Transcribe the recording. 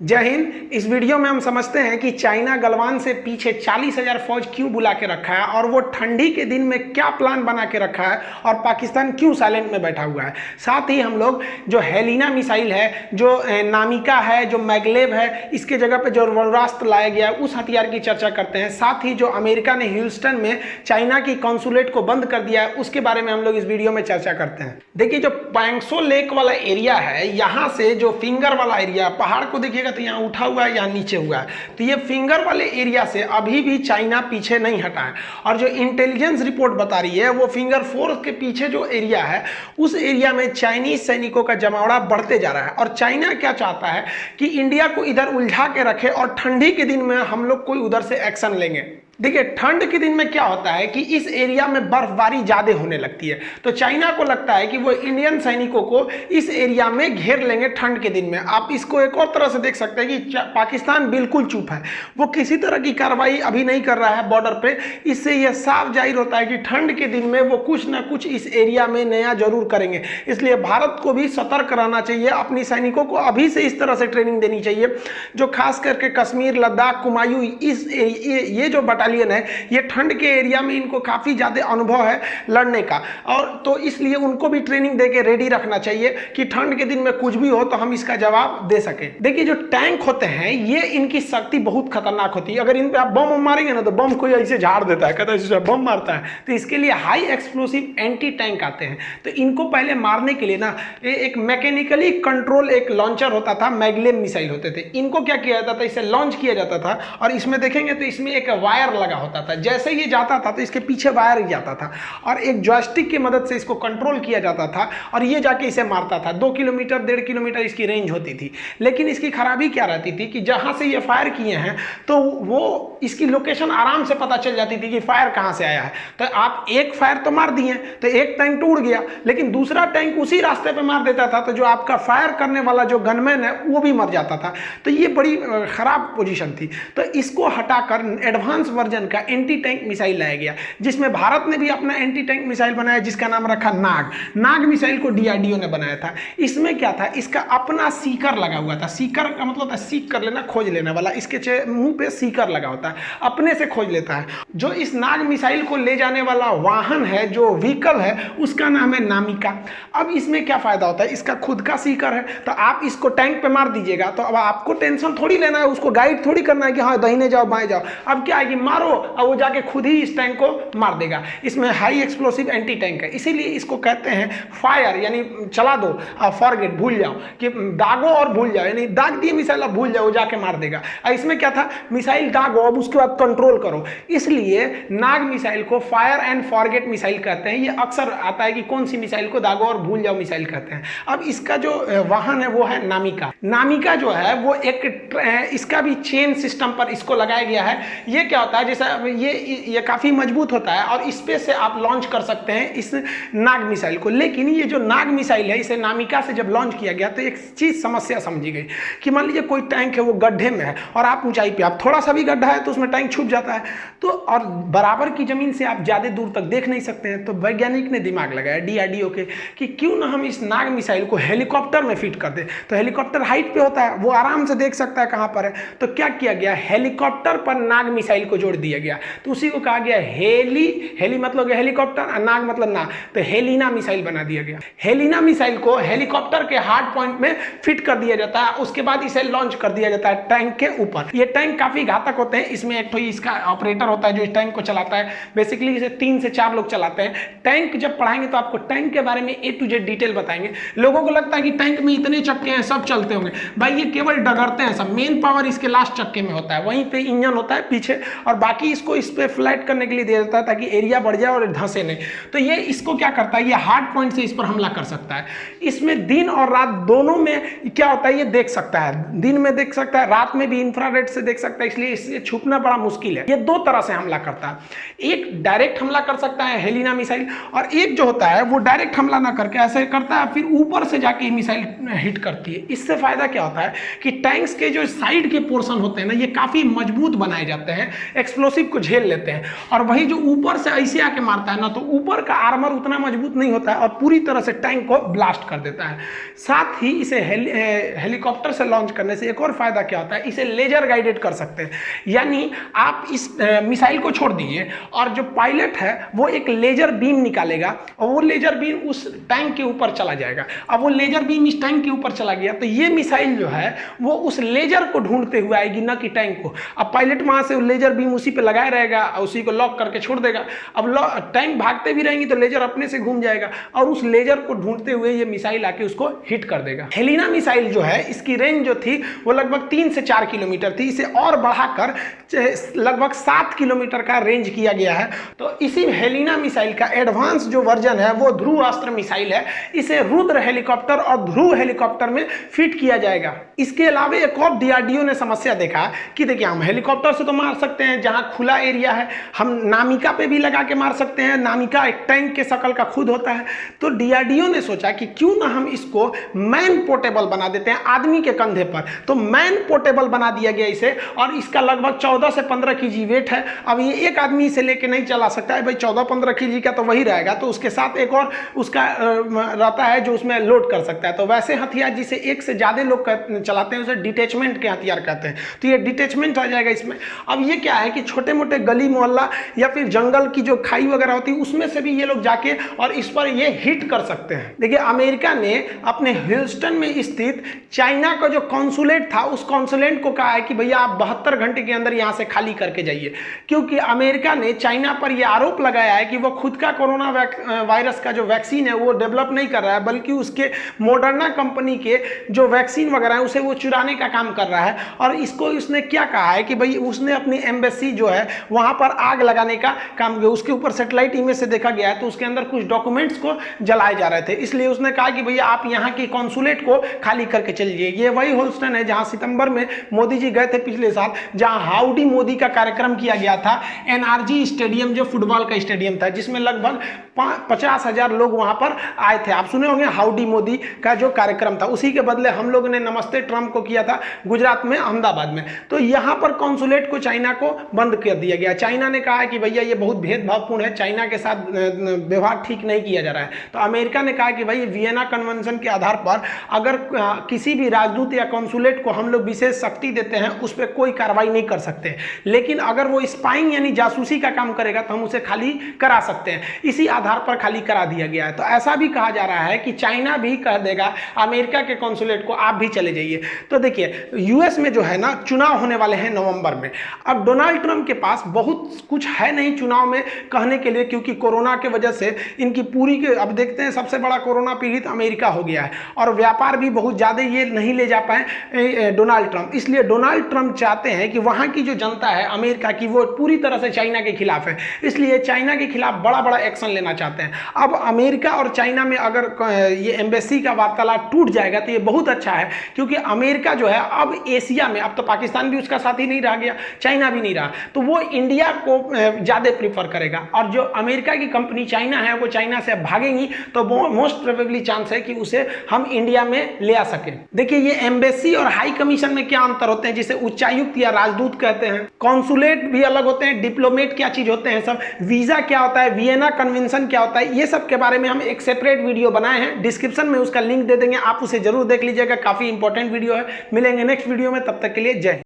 जय हिंद। इस वीडियो में हम समझते हैं कि चाइना गलवान से पीछे 40,000 फौज क्यों बुला के रखा है और वो ठंडी के दिन में क्या प्लान बना के रखा है और पाकिस्तान क्यों साइलेंट में बैठा हुआ है। साथ ही हम लोग जो हेलिना मिसाइल है, जो नामिका है, जो मैगलेव है, इसके जगह पे जो ब्रह्मास्त्र लाया गया है उस हथियार की चर्चा करते हैं। साथ ही जो अमेरिका ने ह्यूस्टन में चाइना की कॉन्सुलेट को बंद कर दिया है उसके बारे में हम लोग इस वीडियो में चर्चा करते हैं। देखिए, जो पैंगसो लेक वाला एरिया है, यहाँ से जो फिंगर वाला एरिया, पहाड़ को देखिएगा तो यहाँ उठा हुआ है, यहाँ नीचे हुआ है, तो ये फिंगर वाले एरिया से अभी भी चाइना पीछे नहीं हटा है। और जो इंटेलिजेंस रिपोर्ट बता रही है वो फिंगर 4 के पीछे जो एरिया है उस एरिया में चाइनीज सैनिकों का जमावड़ा बढ़ते जा रहा है। और चाइना क्या चाहता है कि इंडिया को इधर उलझा के रखे और ठंडी के दिन में हम लोग कोई उधर से एक्शन लेंगे। देखिए, ठंड के दिन में क्या होता है कि इस एरिया में बर्फबारी ज्यादा होने लगती है, तो चाइना को लगता है कि वो इंडियन सैनिकों को इस एरिया में घेर लेंगे ठंड के दिन में। आप इसको एक और तरह से देख सकते हैं कि पाकिस्तान बिल्कुल चुप है, वो किसी तरह की कार्रवाई अभी नहीं कर रहा है बॉर्डर पे। इससे यह साफ जाहिर होता है कि ठंड के दिन में वो कुछ ना कुछ इस एरिया में नया जरूर करेंगे। इसलिए भारत को भी सतर्क रहना चाहिए, अपनी सैनिकों को अभी से इस तरह से ट्रेनिंग देनी चाहिए, जो खास करके कश्मीर, लद्दाख, कुमायूं, इस ये जो बटालियन है, ये ठंड के एरिया में इनको काफी ज्यादा अनुभव है लड़ने का, और तो इसलिए उनको भी ट्रेनिंग देके रेडी रखना चाहिए कि ठंड के दिन में कुछ भी हो तो हम इसका जवाब दे सके। देखिए, जो टैंक होते हैं ये इनकी शक्ति बहुत खतरनाक होती है। अगर इन पे आप बम मारेंगे ना तो बम कोई ऐसे झाड़ देता है, कहता है बम मारता है। तो इसके लिए हाई एक्सप्लोसिव एंटी टैंक आते हैं। तो इनको पहले मारने के लिए ना एक मैकेनिकली कंट्रोल एक लॉन्चर होता था, मैगलेव मिसाइल होते थे। इनको क्या किया जाता था, इसे लॉन्च किया जाता था और इसमें देखेंगे तो इसमें एक वायर लगा होता था। जैसे ये जाता था तो इसके पीछे वायर जाता था और एक जॉयस्टिक की मदद से इसको कंट्रोल किया जाता था और ये जाके इसे मारता था। 2 किलोमीटर 1.5 किलोमीटर इसकी रेंज होती थी। लेकिन इसकी खराबी क्या रहती थी कि जहां से ये फायर किए हैं तो वो इसकी लोकेशन आराम से पता चल जाती थी कि फायर कहां से आया है। तो आप एक फायर तो मार दिए तो एक टैंक तो उड़ गया, लेकिन दूसरा टैंक उसी रास्ते पे मार देता था, तो जो आपका फायर करने वाला जो गनमैन है वो भी मर जाता था। तो ये बड़ी खराब पोजीशन थी। तो इसको हटाकर एडवांस वर्जन का एंटी टैंक मिसाइल लाया गया, जिसमें भारत ने भी अपना एंटी टैंक मिसाइल बनाया जिसका नाम रखा नाग मिसाइल को डीआरडीओ ने बनाया था। इसमें क्या था, इसका अपना सीकर लगा हुआ था। सीकर का मतलब होता है सीक कर लेना, खोज लेने वाला। इसके मुंह पे सीकर लगा होता है, अपने से खोज लेता है। जो इस नाग मिसाइल को ले जाने वाला वाहन है, जो व्हीकल है, उसका नाम है नामिका। अब इसमें क्या फायदा होता है, इसका खुद का सीकर है, तो आप इसको टैंक पे मार दीजिएगा तो अब आपको टेंशन थोड़ी लेना है, उसको गाइड थोड़ी करना है कि हाँ दाहिने जाओ बाएं जाओ। अब क्या है कि मारो और वो जाके खुद ही इस टैंक को मार देगा। इसमें हाई एक्सप्लोसिव एंटी टैंक है, इसीलिए इसको कहते हैं फायर, यानी चला दो, फॉरगेट, भूल जाओ, कि दागो और भूल जाओ, यानी दाग दिए मिसाइल, अब भूल जाओ, जाके मार देगा। इसमें क्या था, मिसाइल दागो अब उसके बाद कंट्रोल करो। इसलिए नाग मिसाइल को फायर एंड फॉरगेट मिसाइल कहते हैं। ये अक्सर आता है कि कौन सी मिसाइल को दागो और भूल जाओ मिसाइल कहते हैं। अब इसका जो वाहन है वो है नामिका। नामिका जो है वो एक इसका भी चेन सिस्टम पर इसको लगाया गया है। ये क्या होता है, जैसा ये काफी मजबूत होता है और इस पे से आप लॉन्च कर सकते हैं इस नाग मिसाइल को। लेकिन ये जो नाग मिसाइल है, इसे नामिका से जब लॉन्च किया गया तो एक चीज समस्या समझी गई कि मान लीजिए कोई टैंक है वो गड्ढे में है और आप ऊंचाई पे, आप थोड़ा सा भी गड्ढा है तो उसमें टैंक छुप जाता है, तो और बराबर की जमीन से आप ज्यादा दूर तक देख नहीं सकते हैं। तो वैज्ञानिक ने दिमाग लगाया डीआरडीओ के कि क्यों ना हम इस नाग मिसाइल को हेलीकॉप्टर में फिट कर दे। तो हेलीकॉप्टर हाइट पे होता है, वो आराम से देख सकता है कहां पर है। तो क्या किया गया, हेलीकॉप्टर पर नाग मिसाइल को जोड़ दिया गया। तो उसी को कहा गया हेली मतलब हेलीकॉप्टर, नाग मतलब नाग, तो हेलिना मिसाइल बना दिया गया। हेलिना मिसाइल को हेलीकॉप्टर के हार्ड पॉइंट में फिट कर दिया जाता है, उसके बाद इसे लॉन्च कर दिया जाता है टैंक के ऊपर। ये टैंक काफी घातक होते हैं। इसमें एक तो इसका ऑपरेटर होता है जो इस टैंक को चलाता है। बेसिकली इसे 3 से 4 लोग चलाते हैं। टैंक जब पढ़ाएंगे तो आपको टैंक के बारे में A to Z डिटेल बताएंगे। लोगों को लगता है कि टैंक में इतने चक्के हैं सब चलते होंगे, भाई ये केवल डगरते हैं सब। मेन पावर इसके लास्ट चक्के में होता है, वहीं पे इंजन होता है पीछे, और बाकी इसको इस पे फ्लैट करने के लिए दिया जाता है ताकि एरिया बढ़ जाए और धंसे नहीं। तो ये इसको क्या करता है, ये हार्ड पॉइंट से इस पर हमला कर सकता है। इसमें दिन और रात दोनों में क्या होता है, ये देख सकता है, दिन में देख सकता है, रात में भी इंफ्रारेड से देख सकता है, इसलिए इससे छुपना बड़ा मुश्किल है। ये 2 तरह से हमला करता है। एक डायरेक्ट हमला कर सकता है हेलिना मिसाइल, और एक जो होता है वो डायरेक्ट हमला ना करके ऐसे करता है, फिर ऊपर से जाके मिसाइल हिट करती है। इससे फायदा क्या होता है कि टैंक्स के जो साइड के पोर्शन होते हैं ना, ये काफी मजबूत बनाए जाते हैं। एक्सप्लोसिव को झेल लेते हैं। और वही जो ऊपर से ऐसे आके मारता है ना, तो ऊपर का आर्मर उतना मजबूत नहीं होता है और पूरी तरह से टैंक को ब्लास्ट कर देता है। साथ ही इसे हेलीकॉप्टर से लॉन्च करने से एक और फायदा क्या होता है, इसे लेजर गाइडेड कर सकते हैं। यानी आप इस मिसाइल को छोड़ दीजिए और जो पायलट है वो एक लेजर बीम निकालेगा और वो लेजर बीम उस टैंक के ऊपर चला जाएगा। अब वो लेजर बीम इस टैंक के ऊपर चला गया तो ये मिसाइल जो है वो उस लेजर को ढूंढते हुए आएगी, न कि टैंक को। अब पायलट वहां से लेजर बीम उसी पे लगाया रहेगा और उसी को लॉक करके छोड़ देगा। अब टैंक भागते भी रहेंगे तो लेजर अपने से घूम जाएगा और उस लेजर को ढूंढते हुए ये मिसाइल आके उसको हिट कर देगा। हेलिना मिसाइल जो है इसकी रेंज जो थी वो लगभग 3 से 4 किलोमीटर थी, इसे और बढ़ाकर लगभग 7 किलोमीटर का रेंज किया गया है। तो इसी हेलिना मिसाइल का एडवांस जो वर्जन है वो ध्रुव अस्त्र मिसाइल है। इसे रुद्र हेलीकॉप्टर और ध्रुव हेलीकॉप्टर में फिट किया जाएगा। इसके अलावा एक और डीआरडीओ ने समस्या देखा कि देखिए हम हेलीकॉप्टर से तो मार सकते हैं जहां खुला एरिया है, हम नामिका पे भी लगा के मार सकते हैं, नामिका एक टैंक के शकल का खुद होता है। तो डीआरडीओ ने सोचा कि क्यों ना हम इसको मैन पोर्टेबल बना देते हैं, आदमी के कंधे पर। तो मैन पोर्टेबल बना दिया गया इसे और इसका लगभग 14 से 15 केजी वेट है। अब ये एक आदमी इसे लेके नहीं चला सकता है भाई, 14-15 केजी का तो वही रहेगा, तो उसके साथ एक और उसका रहता है जो उसमें लोड कर सकता है। तो वैसे हथियार जिसे एक से ज्यादा लोग चलाते हैं उसे डिटैचमेंट के हथियार कहते हैं, तो ये डिटैचमेंट आ जाएगा इसमें। अब ये क्या है कि छोटे मोटे गली मोहल्ला या फिर जंगल की जो खाई वगैरह होती है उसमें से भी ये लोग जाके और इस पर ये हिट कर सकते हैं। देखिए अमेरिका ने अपने ह्यूस्टन में स्थित चाइना का जो कॉन्सुलेट था उस कॉन्सुलेट को कहा है कि भैया आप 72 घंटे के अंदर यहां से खाली करके जाइए, क्योंकि अमेरिका ने चाइना पर यह आरोप लगाया है कि वो खुद का कोरोना वायरस का जो वैक्सीन है वो डेवलप नहीं कर रहा है, बल्कि उसके मॉडर्ना कंपनी के जो वैक्सीन वगैरह है उसे वो चुराने का काम कर रहा है। और इसको उसने क्या कहा है कि भाई उसने अपनी एम्बेसी जो है वहां पर आग लगाने का काम किया। उसके ऊपर सैटेलाइट इमेज से देखा गया है तो उसके अंदर कुछ डॉक्यूमेंट्स को जलाए जा रहे थे, इसलिए उसने कहा कि भैया आप यहाँ की कॉन्सुलेट को खाली करके चलिए। ये वही ह्यूस्टन है जहां सितंबर में मोदी जी गए थे पिछले साल, जहां हाउडी मोदी का कार्यक्रम किया गया था। एनआरजी स्टेडियम जो फुटबॉल का स्टेडियम था जिसमें लगभग 50,000 लोग वहां पर आए थे। आप सुने होंगे हाउडी मोदी का जो कार्यक्रम था, उसी के बदले हम लोग ने नमस्ते ट्रंप को किया था गुजरात में अहमदाबाद में। तो यहां पर कॉन्सुलेट को चाइना को बंद कर दिया गया। चाइना ने कहा है कि भैया ये बहुत भेदभावपूर्ण है, चाइना के साथ व्यवहार ठीक नहीं किया जा रहा है। तो अमेरिका ने कहा कि भाई वियना कन्वेंशन के आधार पर अगर किसी भी राजदूत या कॉन्सुलेट को हम लोग विशेष शक्ति देते हैं उस पर कोई कार्रवाई नहीं कर सकते, लेकिन अगर वो स्पाइंग यानी जासूसी का काम करेगा तो हम उसे खाली करा सकते हैं। इसी आधार पर खाली करा दिया गया है। तो ऐसा भी कहा जा रहा है कि चाइना भी कह देगा अमेरिका के कॉन्सुलेट को आप भी चले जाइए। तो देखिए यूएस में जो है ना चुनाव होने वाले हैं नवंबर में। अब डोनाल्ड ट्रंप के पास बहुत कुछ है नहीं चुनाव में कहने के लिए, क्योंकि कोरोना के वजह से इनकी पूरी के अब देखते हैं सबसे बड़ा कोरोना पीड़ित अमेरिका हो गया है और व्यापार भी बहुत ज्यादा ये नहीं ले जा पाए डोनाल्ड ट्रंप। इसलिए डोनाल्ड ट्रंप चाहते हैं कि वहां की जो जनता है अमेरिका की वो पूरी तरह से चाइना के खिलाफ है, इसलिए चाइना के खिलाफ बड़ा बड़ा एक्शन लेना चाहते हैं। अब अमेरिका और चाइना में अगर ये एम्बेसी का वार्तालाप टूट जाएगा तो ये बहुत अच्छा है, क्योंकि अमेरिका जो है अब एशिया में, अब तो पाकिस्तान भी उसका साथी नहीं रह गया, चाइना भी नहीं रहा, तो वो इंडिया को ज्यादा प्रीफर करेगा। और जो अमेरिका की कंपनी चाइना है वो चाइना से भागेंगी तो मोस्ट प्रोबेबली चांस है कि उसे हम इंडिया में ले आ सके। देखिए ये एम्बेसी और हाई कमीशन में क्या अंतर होते हैं, जिसे उच्चायुक्त या राजदूत कहते हैं, कॉन्सुलेट भी अलग होते हैं, डिप्लोमेट क्या चीज होते हैं सब, वीजा क्या होता है, वियना कन्वेंशन क्या होता है, ये सब के बारे में हम एक सेपरेट वीडियो बनाए हैं, डिस्क्रिप्शन में उसका लिंक दे देंगे, आप उसे जरूर देख लीजिएगा, काफी इंपॉर्टेंट वीडियो है। मिलेंगे नेक्स्ट वीडियो में, तब तक के लिए जय हिंद।